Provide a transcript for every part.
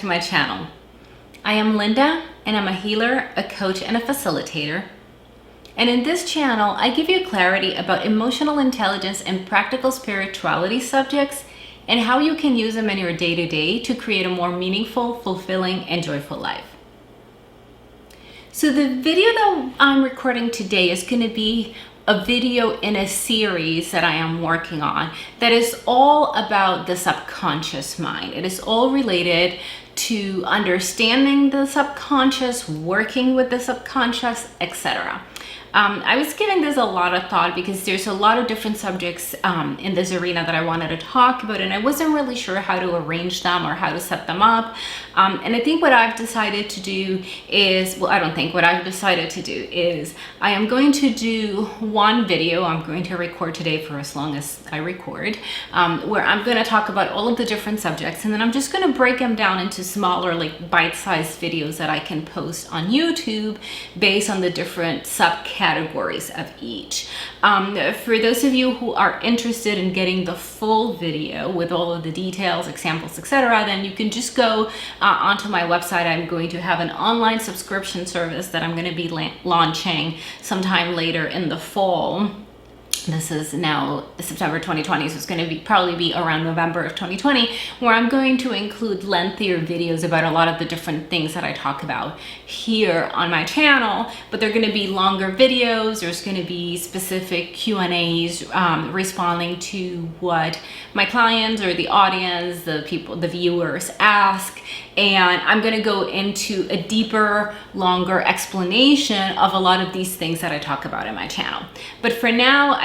to my channel. I am Linda, and I'm a healer, a coach, and a facilitator. And in this channel, I give you clarity about emotional intelligence and practical spirituality subjects and how you can use them in your day-to-day to create a more meaningful, fulfilling, and joyful life. So the video that I'm recording today is going to be a video in a series that I am working on that is all about the subconscious mind. It is all related to understanding the subconscious, working with the subconscious, etc. I was giving this a lot of thought because there's a lot of different subjects in this arena that I wanted to talk about, and I wasn't really sure how to arrange them or how to set them up. And I think what I've decided to do is, well, I don't think what I've decided to do is I am going to do one video I'm going to record today for as long as I record, where I'm going to talk about all of the different subjects, and then I'm just going to break them down into smaller, like bite-sized videos that I can post on YouTube based on the different subcategories of each. For those of you who are interested in getting the full video with all of the details, examples, etc., then you can just go onto my website. I'm going to have an online subscription service that I'm going to be launching sometime later in the fall. This is now September 2020, so it's going to probably be around November of 2020, where I'm going to include lengthier videos about a lot of the different things that I talk about here on my channel, but they're going to be longer videos. There's going to be specific Q&As responding to what my clients or the audience, the people, the viewers ask. And I'm going to go into a deeper, longer explanation of a lot of these things that I talk about in my channel. But for now,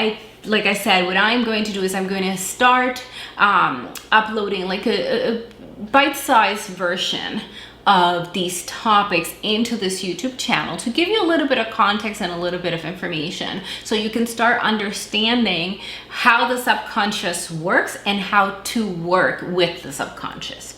like I said, what I'm going to do is I'm going to start uploading like a bite-sized version of these topics into this YouTube channel to give you a little bit of context and a little bit of information so you can start understanding how the subconscious works and how to work with the subconscious.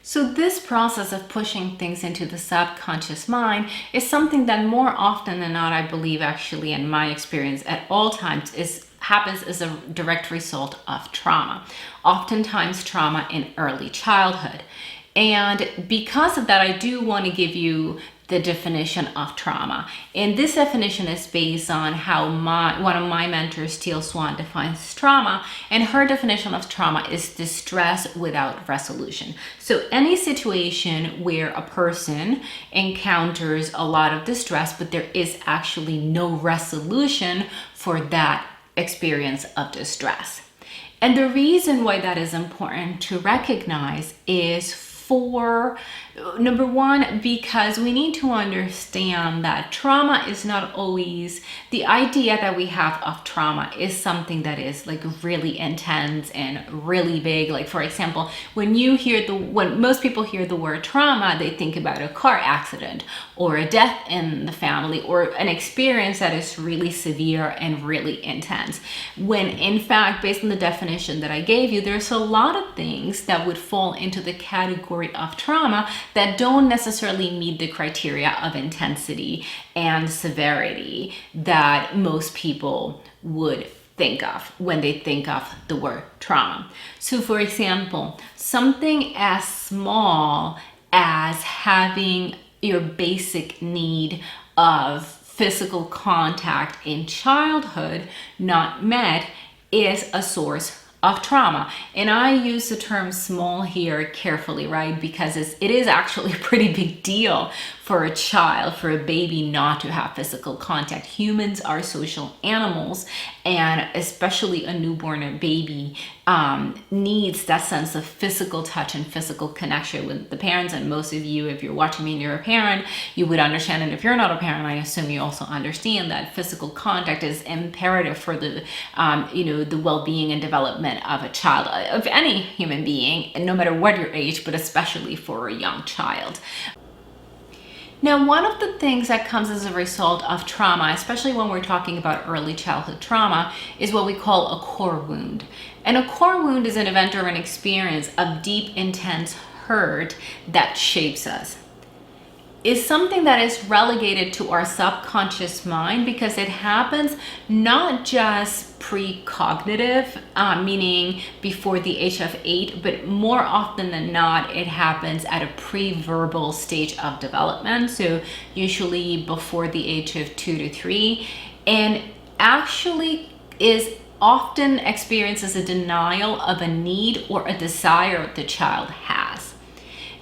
So this process of pushing things into the subconscious mind is something that more often than not, I believe actually in my experience at all times happens as a direct result of trauma. Oftentimes trauma in early childhood. And because of that, I do want to give you the definition of trauma. And this definition is based on how one of my mentors, Teal Swan, defines trauma. And her definition of trauma is distress without resolution. So any situation where a person encounters a lot of distress, but there is actually no resolution for that experience of distress. And the reason why that is important to recognize is number one, because we need to understand that trauma is not always, the idea that we have of trauma is something that is like really intense and really big. Like for example, when most people hear the word trauma, they think about a car accident or a death in the family or an experience that is really severe and really intense. When in fact, based on the definition that I gave you, there's a lot of things that would fall into the category of trauma that don't necessarily meet the criteria of intensity and severity that most people would think of when they think of the word trauma. So for example, something as small as having your basic need of physical contact in childhood not met is a source of trauma. And I use the term small here carefully, right? Because it is actually a pretty big deal for a child, for a baby not to have physical contact. Humans are social animals, and especially a newborn baby needs that sense of physical touch and physical connection with the parents. And most of you, if you're watching me and you're a parent, you would understand. And if you're not a parent, I assume you also understand that physical contact is imperative for the the well-being and development of a child, of any human being, and no matter what your age, but especially for a young child. Now, one of the things that comes as a result of trauma, especially when we're talking about early childhood trauma, is what we call a core wound. And a core wound is an event or an experience of deep, intense hurt that shapes us. is something that is relegated to our subconscious mind because it happens not just precognitive, meaning before the age of 8, but more often than not, it happens at a pre-verbal stage of development. So usually before the age of 2 to 3, and actually is often experiences a denial of a need or a desire the child has.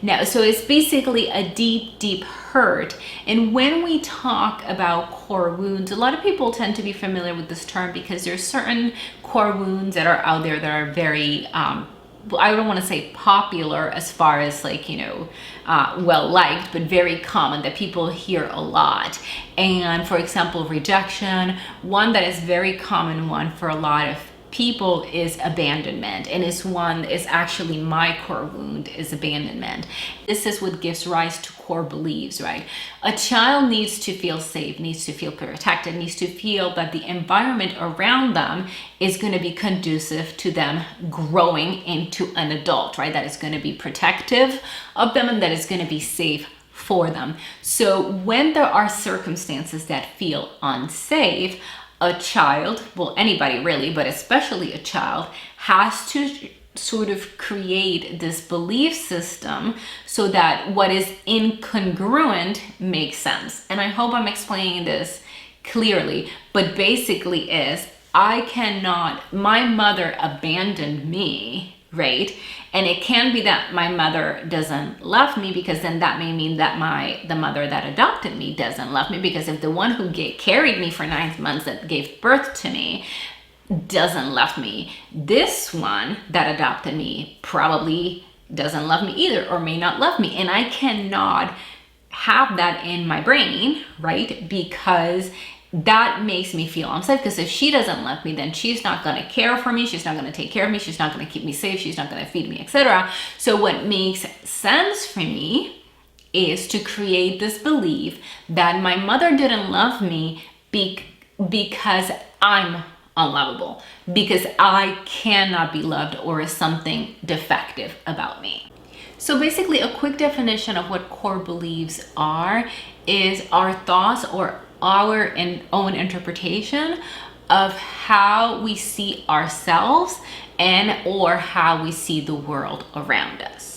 Now, so it's basically a deep, deep hurt. And when we talk about core wounds, a lot of people tend to be familiar with this term because there's certain core wounds that are out there that are very, I don't want to say popular as far as like, well liked, but very common that people hear a lot. And for example, rejection, one that is very common one for a lot of people is abandonment, and is actually my core wound is abandonment. This is what gives rise to core beliefs, right? A child needs to feel safe, needs to feel protected, needs to feel that the environment around them is going to be conducive to them growing into an adult, right? That is going to be protective of them and that is going to be safe for them. So when there are circumstances that feel unsafe, a child, well, anybody really, but especially a child, has to sort of create this belief system so that what is incongruent makes sense. And I hope I'm explaining this clearly, but basically is, my mother abandoned me, right? And it can be that my mother doesn't love me, because then that may mean that the mother that adopted me doesn't love me, because if the one who carried me for 9 months that gave birth to me doesn't love me, this one that adopted me probably doesn't love me either, or may not love me. And I cannot have that in my brain, right? Because that makes me feel unsafe, because if she doesn't love me, then she's not going to care for me, she's not going to take care of me, she's not going to keep me safe, she's not going to feed me, etc. So what makes sense for me is to create this belief that my mother didn't love me because I'm unlovable, because I cannot be loved, or is something defective about me. So basically, a quick definition of what core beliefs are is our thoughts or our own interpretation of how we see ourselves and or how we see the world around us.